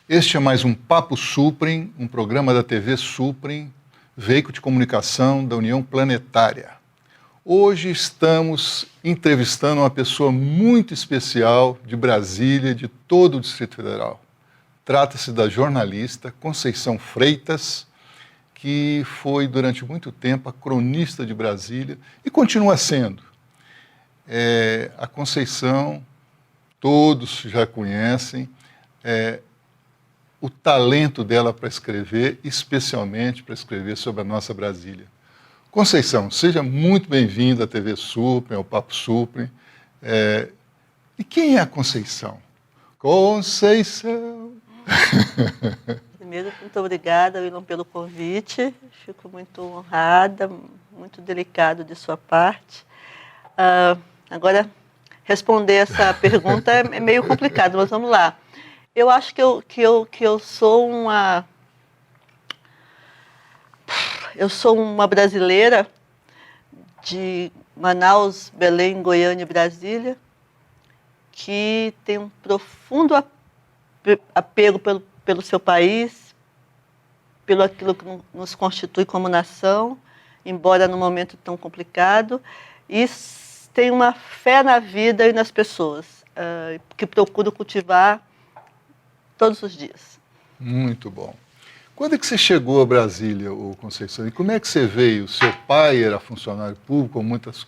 Este é mais um Papo Suprem, um programa da TV Suprem, veículo de comunicação da União Planetária. Hoje estamos entrevistando uma pessoa muito especial de Brasília, de todo o Distrito Federal. Trata-se da jornalista Conceição Freitas, que foi durante muito tempo a cronista de Brasília e continua sendo. A Conceição, todos já conhecem, o talento dela para escrever, especialmente para escrever sobre a nossa Brasília. Conceição, seja muito bem-vinda à TV Suprem, ao Papo Suprem. E quem é a Conceição? Conceição! Primeiro, muito obrigada, Willam, pelo convite. Fico muito honrada, muito delicado de sua parte. Agora, responder essa pergunta é meio complicado, mas vamos lá. Eu acho que eu sou uma... Eu sou uma brasileira de Manaus, Belém, Goiânia e Brasília, que tem um profundo apego pelo seu país, pelo aquilo que nos constitui como nação, embora num momento tão complicado, e tem uma fé na vida e nas pessoas, que procuro cultivar todos os dias. Muito bom. Quando é que você chegou a Brasília, Conceição? E como é que você veio? Seu pai era funcionário público,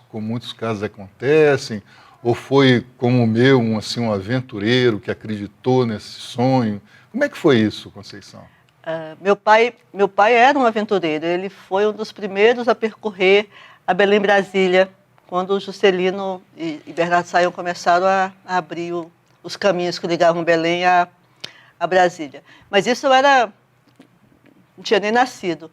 como muitos casos acontecem? Ou foi, como o meu, um aventureiro que acreditou nesse sonho? Como é que foi isso, Conceição? Meu pai era um aventureiro. Ele foi um dos primeiros a percorrer a Belém-Brasília, quando o Juscelino e Bernardo Sayão começaram a abrir os caminhos que ligavam Belém a Brasília. Mas isso não tinha nem nascido.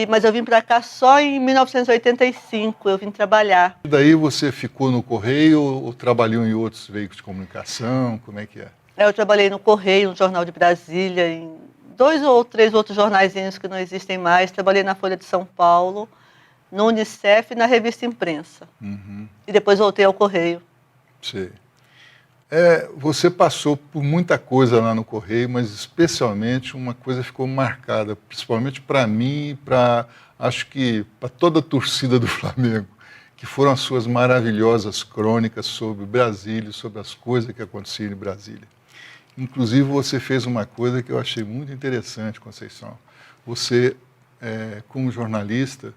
Mas eu vim para cá só em 1985, eu vim trabalhar. E daí você ficou no Correio ou trabalhou em outros veículos de comunicação? Como é que é? Eu trabalhei no Correio, no Jornal de Brasília, em 2 ou 3 outros jornaizinhos que não existem mais. Trabalhei na Folha de São Paulo, no Unicef e na Revista Imprensa. Uhum. E depois voltei ao Correio. Sei. Você passou por muita coisa lá no Correio, mas especialmente uma coisa ficou marcada, principalmente para mim e acho que para toda a torcida do Flamengo, que foram as suas maravilhosas crônicas sobre Brasília, sobre as coisas que aconteciam em Brasília. Inclusive, você fez uma coisa que eu achei muito interessante, Conceição. Você, como jornalista,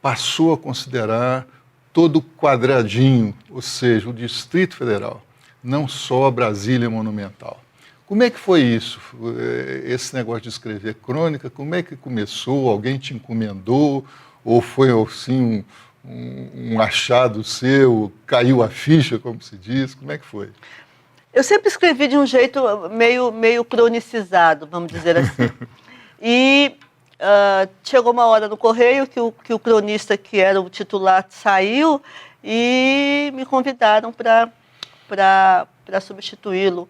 passou a considerar todo o quadradinho, ou seja, o Distrito Federal, não só a Brasília monumental. Como é que foi isso? Esse negócio de escrever crônica, como é que começou? Alguém te encomendou? Ou foi assim um achado seu, caiu a ficha, como se diz? Como é que foi? Eu sempre escrevi de um jeito meio cronicizado, vamos dizer assim. E chegou uma hora no Correio que o cronista, que era o titular, saiu e me convidaram para substituí-lo.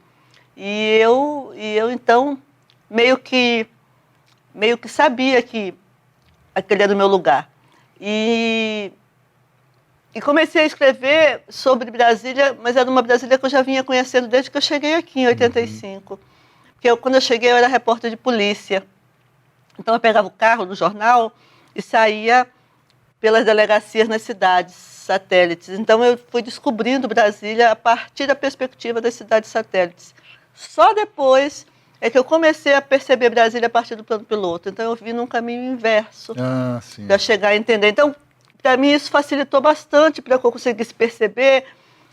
E eu então, meio que sabia que aquele era o meu lugar. E comecei a escrever sobre Brasília, mas era uma Brasília que eu já vinha conhecendo desde que eu cheguei aqui, em 85. Porque quando eu cheguei, eu era repórter de polícia. Então, eu pegava o carro do jornal e saía pelas delegacias nas cidades satélites. Então, eu fui descobrindo Brasília a partir da perspectiva das cidades satélites. Só depois é que eu comecei a perceber Brasília a partir do plano piloto. Então, eu vim num caminho inverso para chegar a entender. Então, para mim, isso facilitou bastante para que eu conseguisse perceber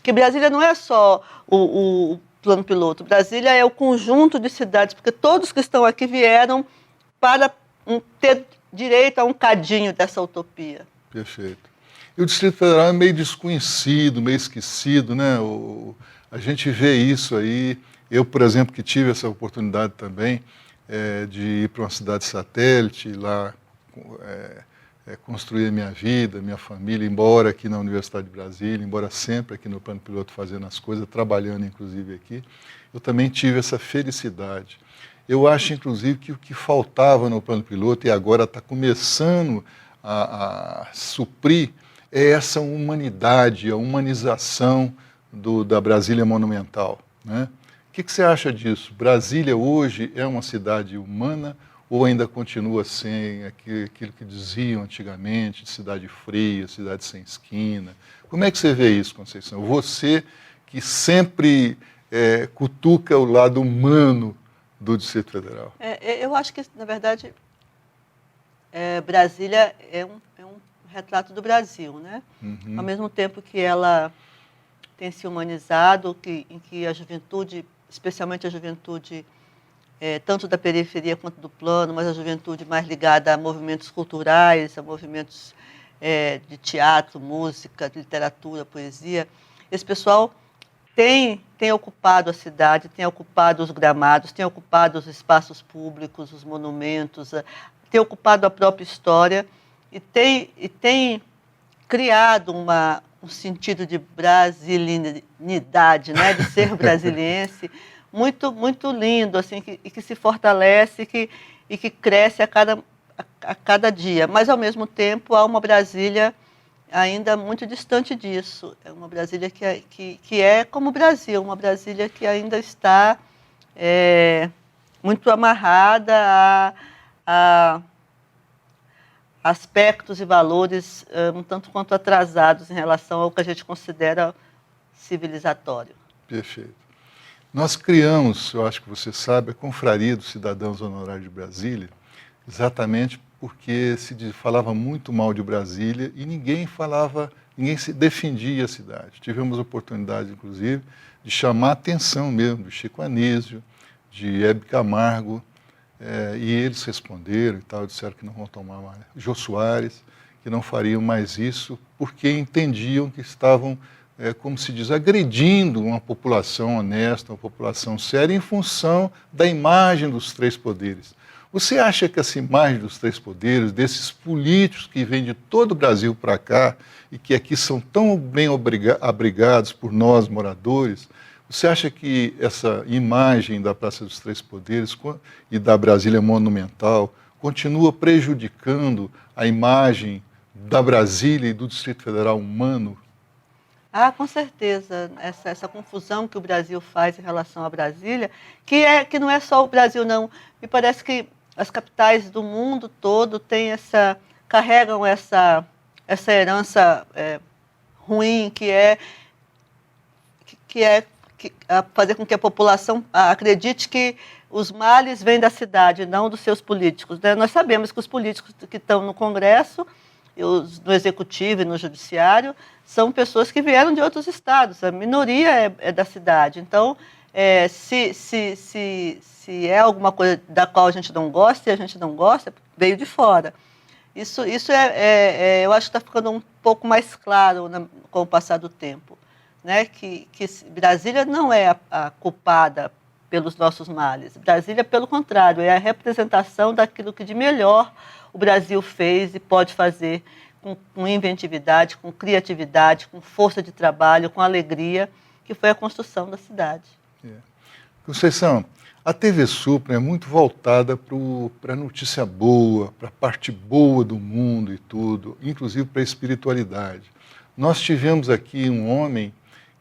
que Brasília não é só o plano piloto. Brasília é o conjunto de cidades, porque todos que estão aqui vieram para ter direito a um cadinho dessa utopia. Perfeito. E o Distrito Federal é meio desconhecido, meio esquecido, né? A gente vê isso aí. Eu, por exemplo, que tive essa oportunidade também de ir para uma cidade satélite, lá construir a minha vida, minha família, embora aqui na Universidade de Brasília, embora sempre aqui no plano piloto fazendo as coisas, trabalhando inclusive aqui, eu também tive essa felicidade. Eu acho, inclusive, que o que faltava no plano piloto, e agora está começando a suprir, é essa humanidade, a humanização da Brasília monumental, né? que você acha disso? Brasília hoje é uma cidade humana ou ainda continua sem aquilo que diziam antigamente, de cidade fria, cidade sem esquina? Como é que você vê isso, Conceição? Você que sempre cutuca o lado humano do Distrito Federal. Eu acho que, na verdade, Brasília é um retrato do Brasil, né? Uhum. Ao mesmo tempo que ela tem se humanizado, em que a juventude, especialmente a juventude tanto da periferia quanto do plano, mas a juventude mais ligada a movimentos culturais, a movimentos de teatro, música, literatura, poesia, esse pessoal tem ocupado a cidade, tem ocupado os gramados, tem ocupado os espaços públicos, os monumentos, tem ocupado a própria história e tem criado um sentido de brasilinidade, né, de ser brasiliense, muito, muito lindo, assim, que se fortalece e que cresce a cada dia. Mas, ao mesmo tempo, há uma Brasília ainda muito distante disso. É uma Brasília que é como o Brasil, uma Brasília que ainda está muito amarrada a aspectos e valores um tanto quanto atrasados em relação ao que a gente considera civilizatório. Perfeito. Nós criamos, eu acho que você sabe, a Confraria dos Cidadãos Honorários de Brasília, exatamente porque se falava muito mal de Brasília e ninguém se defendia a cidade. Tivemos a oportunidade, inclusive, de chamar a atenção mesmo do Chico Anísio, de Hebe Camargo, e eles responderam e tal, disseram que não vão tomar mais. Jô Soares, que não fariam mais isso, porque entendiam que estavam, como se diz, agredindo uma população honesta, uma população séria, em função da imagem dos três poderes. Você acha que essa imagem dos três poderes, desses políticos que vêm de todo o Brasil para cá e que aqui são tão bem abrigados por nós, moradores, você acha que essa imagem da Praça dos Três Poderes e da Brasília Monumental continua prejudicando a imagem da Brasília e do Distrito Federal humano? Ah, com certeza. Essa confusão que o Brasil faz em relação à Brasília, que não é só o Brasil, não. Me parece que as capitais do mundo todo carregam essa herança ruim, que é fazer com que a população acredite que os males vêm da cidade, não dos seus políticos, né? Nós sabemos que os políticos que estão no Congresso, no Executivo e no Judiciário, são pessoas que vieram de outros estados, a minoria é da cidade. Então, se é alguma coisa da qual a gente não gosta, e a gente não gosta, veio de fora. Isso eu acho que está ficando um pouco mais claro com o passar do tempo, né? Que Brasília não é a culpada pelos nossos males. Brasília, pelo contrário, é a representação daquilo que de melhor o Brasil fez e pode fazer com inventividade, com criatividade, com força de trabalho, com alegria, que foi a construção da cidade. Conceição, a TV Supra é muito voltada para a notícia boa, para a parte boa do mundo e tudo, inclusive para a espiritualidade. Nós tivemos aqui um homem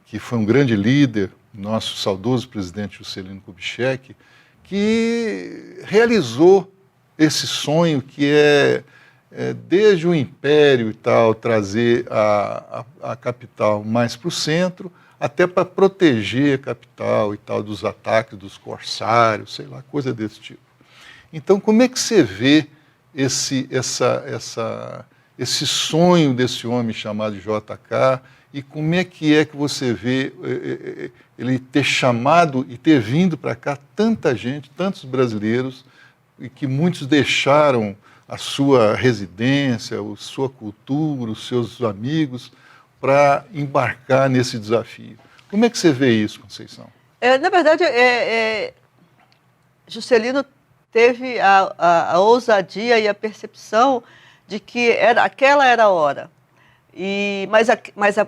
que foi um grande líder, nosso saudoso presidente Juscelino Kubitschek, que realizou esse sonho que desde o Império e tal, trazer a capital mais para o centro, até para proteger a capital e tal dos ataques dos corsários, sei lá, coisa desse tipo. Então, como é que você vê esse sonho desse homem chamado JK, e como é que você vê ele ter chamado e ter vindo para cá tanta gente, tantos brasileiros, e que muitos deixaram a sua residência, a sua cultura, os seus amigos, para embarcar nesse desafio? Como é que você vê isso, Conceição? Na verdade, Juscelino teve a ousadia e a percepção de que aquela era a hora. Mas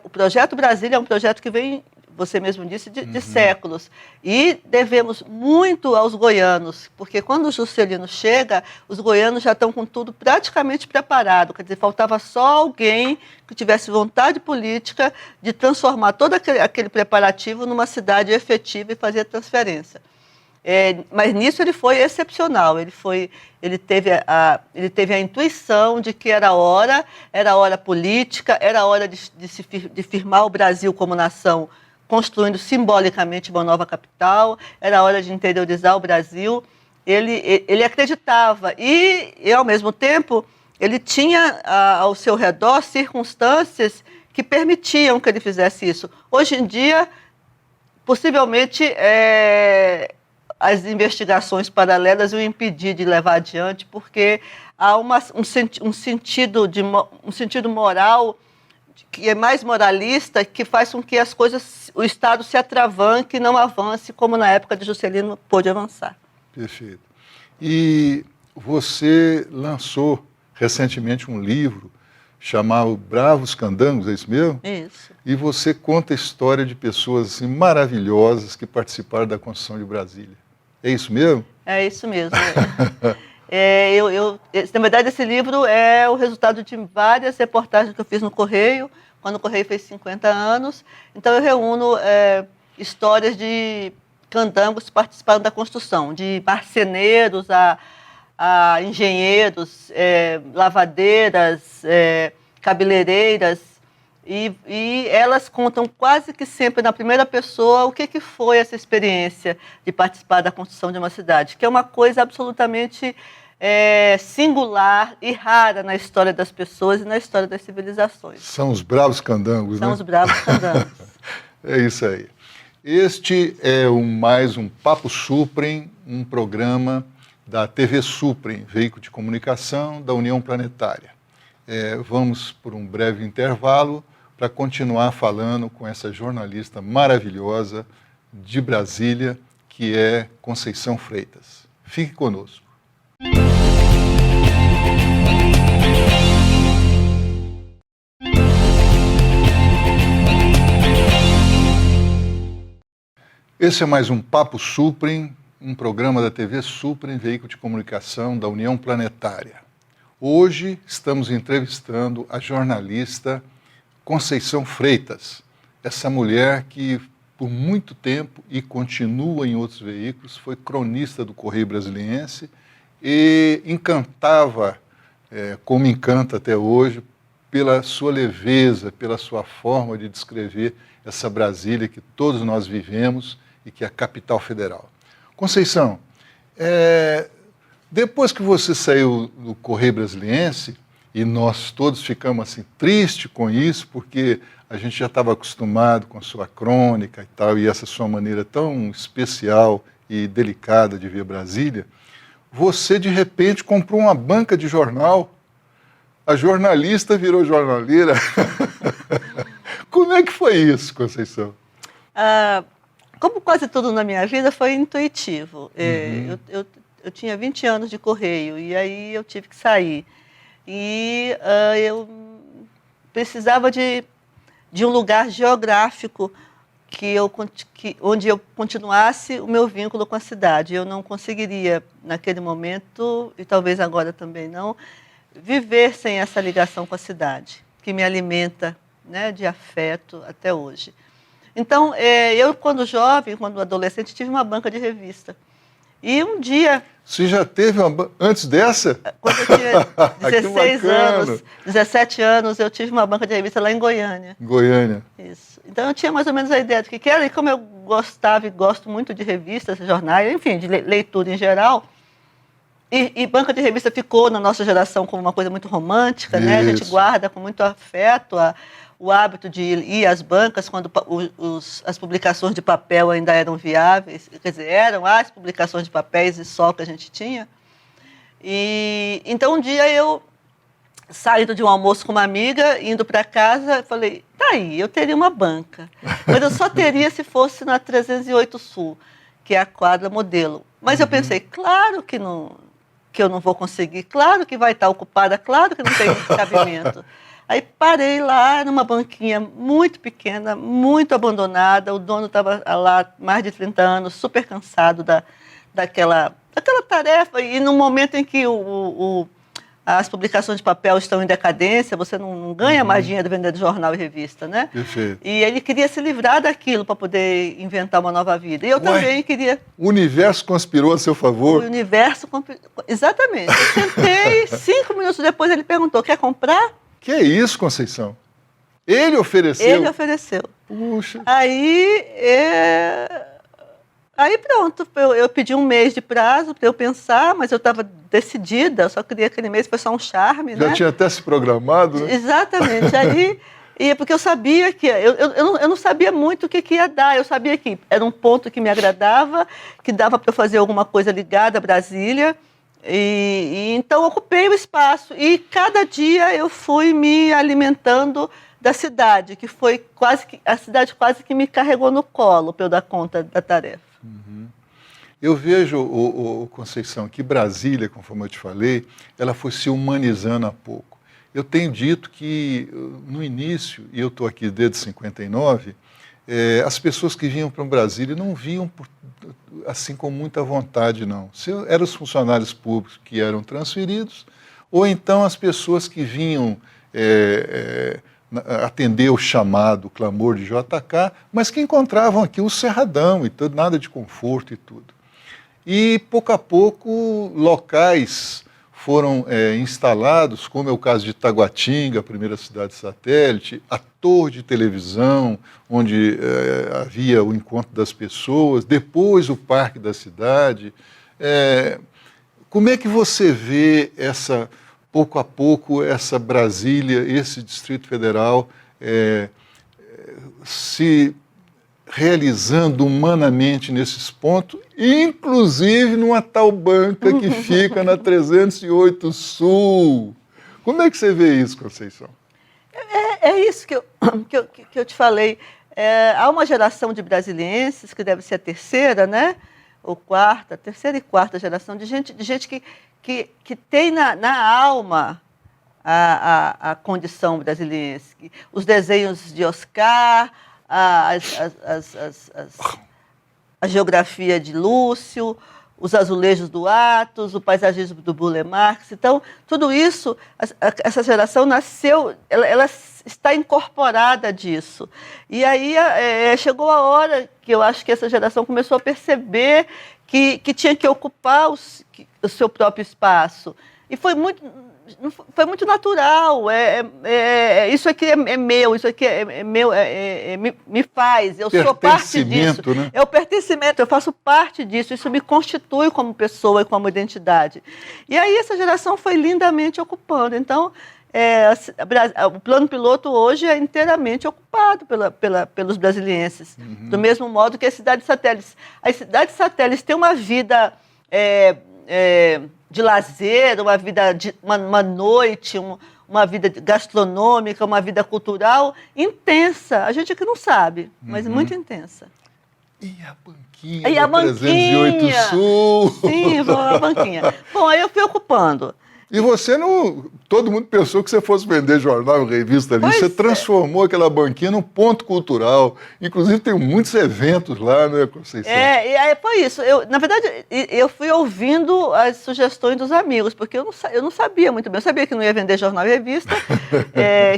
o Projeto Brasília é um projeto que vem você mesmo disse, de séculos. E devemos muito aos goianos, porque quando o Juscelino chega, os goianos já estão com tudo praticamente preparado. Quer dizer, faltava só alguém que tivesse vontade política de transformar todo aquele preparativo numa cidade efetiva e fazer a transferência. Mas nisso ele foi excepcional. Ele teve a intuição de que era hora política, era hora de firmar o Brasil como nação, construindo simbolicamente uma nova capital, era hora de interiorizar o Brasil. Ele acreditava e, ao mesmo tempo, ele tinha ao seu redor circunstâncias que permitiam que ele fizesse isso. Hoje em dia, possivelmente, as investigações paralelas o impedir de levar adiante, porque há um sentido moral que é mais moralista, que faz com que o Estado se atravanque e não avance, como na época de Juscelino pôde avançar. Perfeito. E você lançou recentemente um livro chamado Bravos Candangos, é isso mesmo? Isso. E você conta a história de pessoas assim, maravilhosas que participaram da construção de Brasília. É isso mesmo? É isso mesmo. Na verdade, esse livro é o resultado de várias reportagens que eu fiz no Correio, quando o Correio fez 50 anos. Então, eu reúno histórias de candangos que participaram da construção, de marceneiros a engenheiros, lavadeiras, cabeleireiras, e elas contam quase que sempre na primeira pessoa o que foi essa experiência de participar da construção de uma cidade, que é uma coisa absolutamente singular e rara na história das pessoas e na história das civilizações. São os bravos candangos, né? São os bravos candangos. É isso aí. Este é mais um Papo Suprem, um programa da TV Suprem, veículo de comunicação da União Planetária. Vamos por um breve intervalo para continuar falando com essa jornalista maravilhosa de Brasília, que é Conceição Freitas. Fique conosco. Esse é mais um Papo Suprem, um programa da TV Suprem, veículo de comunicação da União Planetária. Hoje estamos entrevistando a jornalista Conceição Freitas, essa mulher que por muito tempo e continua em outros veículos, foi cronista do Correio Brasiliense e encantava, como encanta até hoje, pela sua leveza, pela sua forma de descrever essa Brasília que todos nós vivemos e que é a capital federal. Conceição, depois que você saiu do Correio Brasiliense, e nós todos ficamos assim tristes com isso, porque a gente já estava acostumado com a sua crônica e tal, e essa sua maneira tão especial e delicada de ver Brasília, você de repente comprou uma banca de jornal, a jornalista virou jornaleira. Como é que foi isso, Conceição? Como quase tudo na minha vida, foi intuitivo. Eu tinha 20 anos de Correio, e aí eu tive que sair. E precisava de um lugar geográfico onde eu continuasse o meu vínculo com a cidade. Eu não conseguiria, naquele momento, e talvez agora também não, viver sem essa ligação com a cidade, que me alimenta, né, de afeto até hoje. Então, eu, quando jovem, quando adolescente, tive uma banca de revista. E um dia... Você já teve antes dessa? Quando eu tinha 16 anos, 17 anos, eu tive uma banca de revista lá em Goiânia. Goiânia. Isso. Então, eu tinha mais ou menos a ideia do que era. E como eu gostava e gosto muito de revistas, jornais, enfim, de leitura em geral, e banca de revista ficou na nossa geração como uma coisa muito romântica, né? A gente guarda com muito afeto o hábito de ir às bancas quando as publicações de papel ainda eram viáveis, quer dizer, eram as publicações de papéis e só que a gente tinha. E então um dia eu, saindo de um almoço com uma amiga, indo para casa, falei, tá aí, eu teria uma banca, mas eu só teria se fosse na 308 Sul, que é a quadra modelo. Mas eu pensei, claro que eu não vou conseguir, claro que vai estar ocupada, claro que não tem cabimento. Aí parei lá numa banquinha muito pequena, muito abandonada. O dono estava lá mais de 30 anos, super cansado daquela tarefa. E no momento em que as publicações de papel estão em decadência, você não ganha mais dinheiro vendendo jornal e revista, né? Perfeito. E ele queria se livrar daquilo para poder inventar uma nova vida. E eu também queria... O universo conspirou a seu favor? O universo... Exatamente. Eu sentei, 5 minutos depois ele perguntou, quer comprar? Que é isso, Conceição? Ele ofereceu? Ele ofereceu. Puxa. Aí pronto, eu pedi 1 mês de prazo para eu pensar, mas eu estava decidida, eu só queria aquele mês, foi só um charme, Já né? tinha até se programado, né? Exatamente. Aí, porque eu sabia que... Eu não sabia muito o que ia dar, eu sabia que era um ponto que me agradava, que dava para eu fazer alguma coisa ligada a Brasília, então eu ocupei o espaço. E cada dia eu fui me alimentando da cidade, que foi a cidade quase que me carregou no colo para eu dar conta da tarefa. Eu vejo, Conceição, que Brasília, conforme eu te falei, ela foi se humanizando a pouco. Eu tenho dito que, no início, e eu estou aqui desde 59, as pessoas que vinham para Brasília não vinham assim com muita vontade, não. Eram os funcionários públicos que eram transferidos, ou então as pessoas que vinham atender o chamado, o clamor de JK, mas que encontravam aqui o cerradão e tudo, nada de conforto e tudo. E, pouco a pouco, locais foram instalados, como é o caso de Taguatinga, a primeira cidade satélite, a torre de televisão, onde havia o encontro das pessoas, depois o parque da cidade. Como é que você vê pouco a pouco, essa Brasília, esse Distrito Federal se realizando humanamente nesses pontos, inclusive numa tal banca que fica na 308 Sul? Como é que você vê isso, Conceição? É isso que eu te falei. Há uma geração de brasilienses, que deve ser a terceira, né? Ou quarta, terceira e quarta geração, de gente que tem na alma a condição brasiliense. Os desenhos de Oscar, a geografia de Lúcio, os azulejos do Atos, o paisagismo do Burle Marx. Então, tudo isso, essa geração nasceu, ela está incorporada disso. E aí chegou a hora que eu acho que essa geração começou a perceber que tinha que ocupar o seu próprio espaço. E foi muito natural. Isso aqui é meu, isso aqui é meu, me faz, eu sou parte disso. Né? É o pertencimento, eu faço parte disso, isso me constitui como pessoa e como identidade. E aí essa geração foi lindamente ocupando. Então, o plano piloto hoje é inteiramente ocupado pelos brasilienses, do mesmo modo que as cidades satélites. As cidades satélites têm uma vida de lazer, uma noite, uma vida gastronômica, uma vida cultural intensa. A gente aqui não sabe, mas muito intensa. E a banquinha? E a banquinha? 308 Sul? Sim, a banquinha. Bom, aí eu fui ocupando. E você não... Todo mundo pensou que você fosse vender jornal e revista ali. Pois você transformou aquela banquinha num ponto cultural. Inclusive, tem muitos eventos lá, né, Conceição? E aí foi isso. Na verdade, eu fui ouvindo as sugestões dos amigos, porque eu não sabia muito bem. Eu sabia que não ia vender jornal e revista,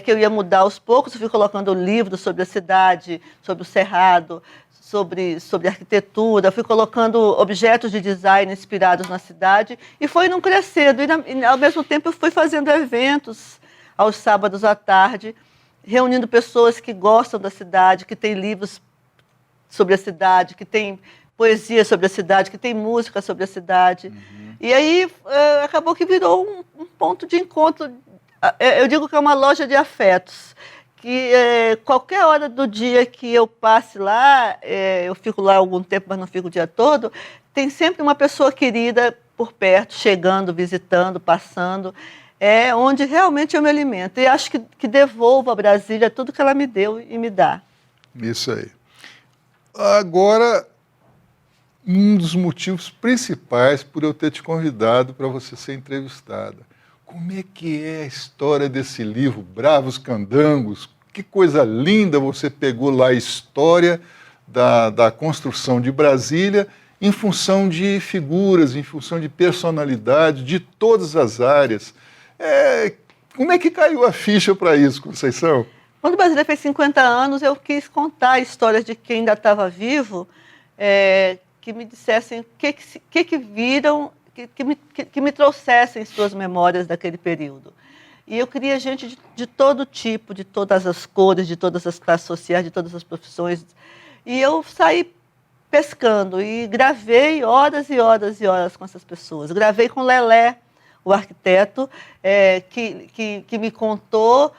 que eu ia mudar aos poucos. Eu fui colocando livros sobre a cidade, sobre o Cerrado, sobre arquitetura, fui colocando objetos de design inspirados na cidade e foi não crescendo. E, ao mesmo tempo, eu fui fazendo eventos aos sábados à tarde, reunindo pessoas que gostam da cidade, que têm livros sobre a cidade, que têm poesia sobre a cidade, que têm música sobre a cidade. E aí acabou que virou um ponto de encontro. Eu digo que é uma loja de afetos. Que qualquer hora do dia que eu passe lá, eu fico lá algum tempo, mas não fico o dia todo, tem sempre uma pessoa querida por perto, chegando, visitando, passando, onde realmente eu me alimento. E acho que devolvo a Brasília tudo que ela me deu e me dá. Isso aí. Agora, um dos motivos principais por eu ter te convidado para você ser entrevistada. como é que é a história desse livro, Bravos Candangos? Que coisa linda, você pegou lá a história da construção de Brasília em função de figuras, em função de personalidade, de todas as áreas. Como é que caiu a ficha para isso, Conceição? Quando Brasília fez 50 anos, eu quis contar histórias de quem ainda estava vivo, que me dissessem o que viram, que me trouxessem suas memórias daquele período. E eu queria gente de todo tipo, de todas as cores, de todas as classes sociais, de todas as profissões. E eu saí pescando e gravei horas e horas e horas com essas pessoas. Gravei com Lelé, o arquiteto, que me contou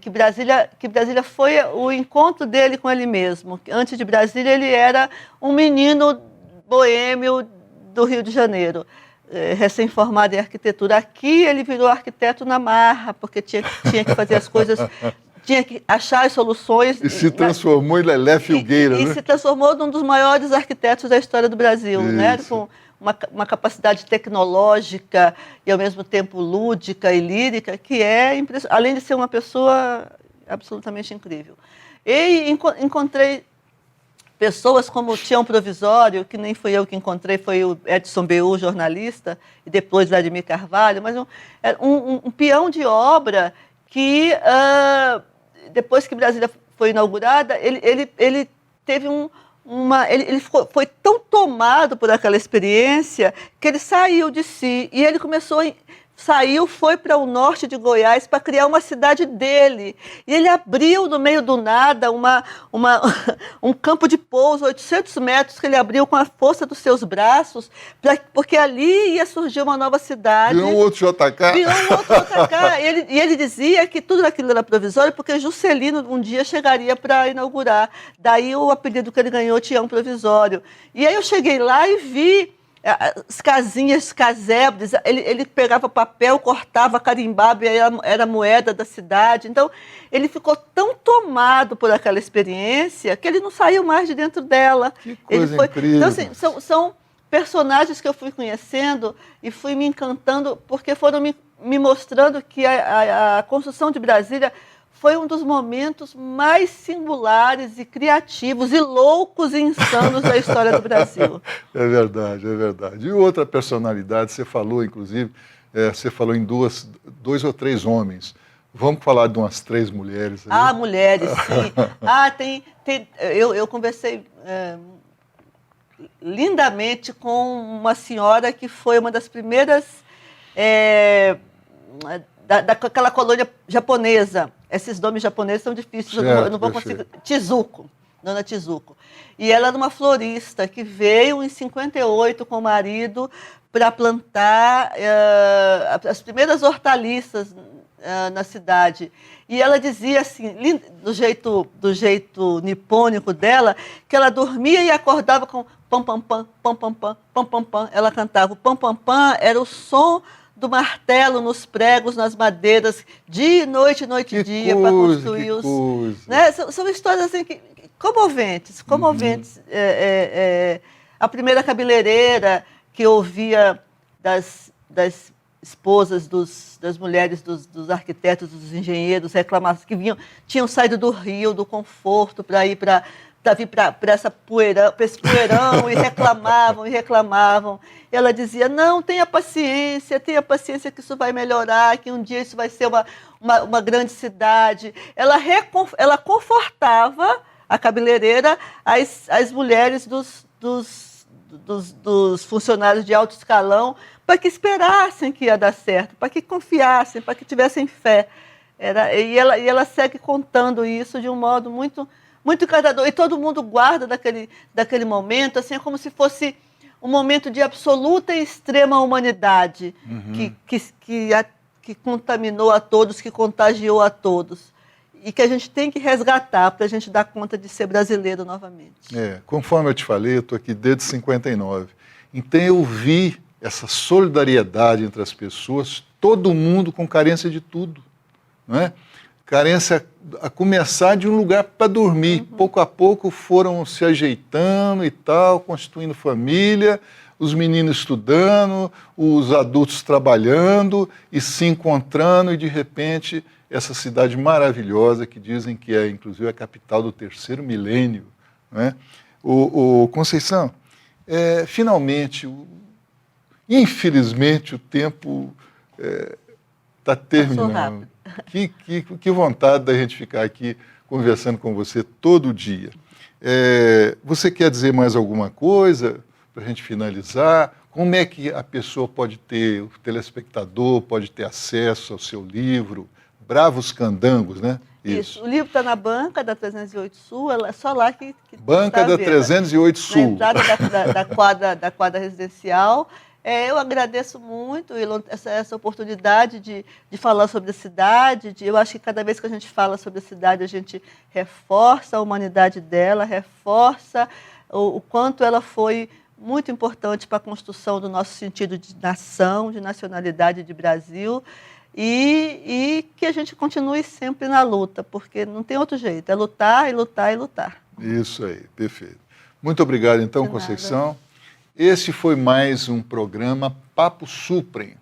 que Brasília foi o encontro dele com ele mesmo. Antes de Brasília, ele era um menino boêmio do Rio de Janeiro, recém-formado em arquitetura. Aqui ele virou arquiteto na marra, porque tinha que fazer as coisas, tinha que achar as soluções. E se transformou em Lelé Filgueira, né? E se transformou num dos maiores arquitetos da história do Brasil, né? Com uma capacidade tecnológica e, ao mesmo tempo, lúdica e lírica, que é impressionante, além de ser uma pessoa absolutamente incrível. E encontrei pessoas como o Tião Provisório, que nem fui eu que encontrei, foi o Edson Beu, jornalista, e depois Vladimir Carvalho, mas um peão de obra que, depois que Brasília foi inaugurada, ele teve ele foi tão tomado por aquela experiência que ele saiu de si e ele foi para o norte de Goiás para criar uma cidade dele. E ele abriu no meio do nada um campo de pouso, 800 metros, que ele abriu com a força dos seus braços, porque ali ia surgir uma nova cidade. Virou um outro JK. Virou um outro JK. E ele dizia que tudo aquilo era provisório, porque Juscelino um dia chegaria para inaugurar. Daí o apelido que ele ganhou, Tião Provisório. E aí eu cheguei lá e vi as casinhas, casebres, ele pegava papel, cortava, carimbava, e aí era a moeda da cidade. Então, ele ficou tão tomado por aquela experiência que ele não saiu mais de dentro dela. Que coisa incrível. Então, assim, são personagens que eu fui conhecendo e fui me encantando, porque foram me mostrando que a construção de Brasília foi um dos momentos mais singulares e criativos e loucos e insanos da história do Brasil. É verdade, é verdade. E outra personalidade, você falou, inclusive, você falou em dois ou três homens. Vamos falar de umas 3 mulheres aí? Mulheres, sim. Eu conversei lindamente com uma senhora que foi uma das primeiras daquela colônia japonesa. Esses nomes japoneses são difíceis, eu não vou conseguir. Tizuko, Dona Tizuko. E ela era uma florista que veio em 58 com o marido para plantar as primeiras hortaliças na cidade. E ela dizia assim, do jeito nipônico dela, que ela dormia e acordava com pam pam pam, pam pam pam, pam pam pam. Ela cantava. O pam pam pam era o som do martelo nos pregos, nas madeiras, dia e noite e dia, para construir os... Né? São histórias assim, comoventes. A primeira cabeleireira que ouvia das esposas das mulheres dos arquitetos, dos engenheiros, reclamavam que tinham saído do Rio, do conforto, para ir para vir para esse poeirão e reclamavam. Ela dizia, não, tenha paciência que isso vai melhorar, que um dia isso vai ser uma grande cidade. Ela confortava a cabeleireira, as mulheres dos funcionários de alto escalão, para que esperassem que ia dar certo, para que confiassem, para que tivessem fé. E ela segue contando isso de um modo muito encantador. E todo mundo guarda daquele momento, assim, é como se fosse um momento de absoluta e extrema humanidade, que contaminou a todos, que contagiou a todos. E que a gente tem que resgatar para a gente dar conta de ser brasileiro novamente. Conforme eu te falei, eu estou aqui desde 59. Então eu vi essa solidariedade entre as pessoas, todo mundo com carência de tudo, não é? Carência a começar de um lugar para dormir. Pouco a pouco foram se ajeitando e tal, constituindo família. os meninos estudando, os adultos trabalhando e se encontrando, e de repente essa cidade maravilhosa que dizem que é inclusive a capital do terceiro milênio, né? Conceição, finalmente, infelizmente o tempo está terminando. Que vontade da gente ficar aqui conversando com você todo dia. Você quer dizer mais alguma coisa para a gente finalizar? Como é que a pessoa pode ter, o telespectador pode ter acesso ao seu livro, Bravos Candangos, né? Isso. O livro está na banca da 308 Sul, é só lá que banca da 308 Sul. Na entrada da quadra residencial. Eu agradeço muito essa oportunidade de falar sobre a cidade. Eu acho que cada vez que a gente fala sobre a cidade, a gente reforça a humanidade dela, reforça o quanto ela foi muito importante para a construção do nosso sentido de nação, de nacionalidade de Brasil, e que a gente continue sempre na luta, porque não tem outro jeito, é lutar e lutar e lutar. Isso aí, perfeito. Muito obrigado, então, Conceição. Esse foi mais um programa Papo Suprem.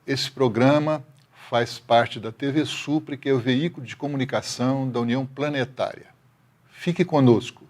Esse programa faz parte da TV Supre, que é o veículo de comunicação da União Planetária. Fique conosco.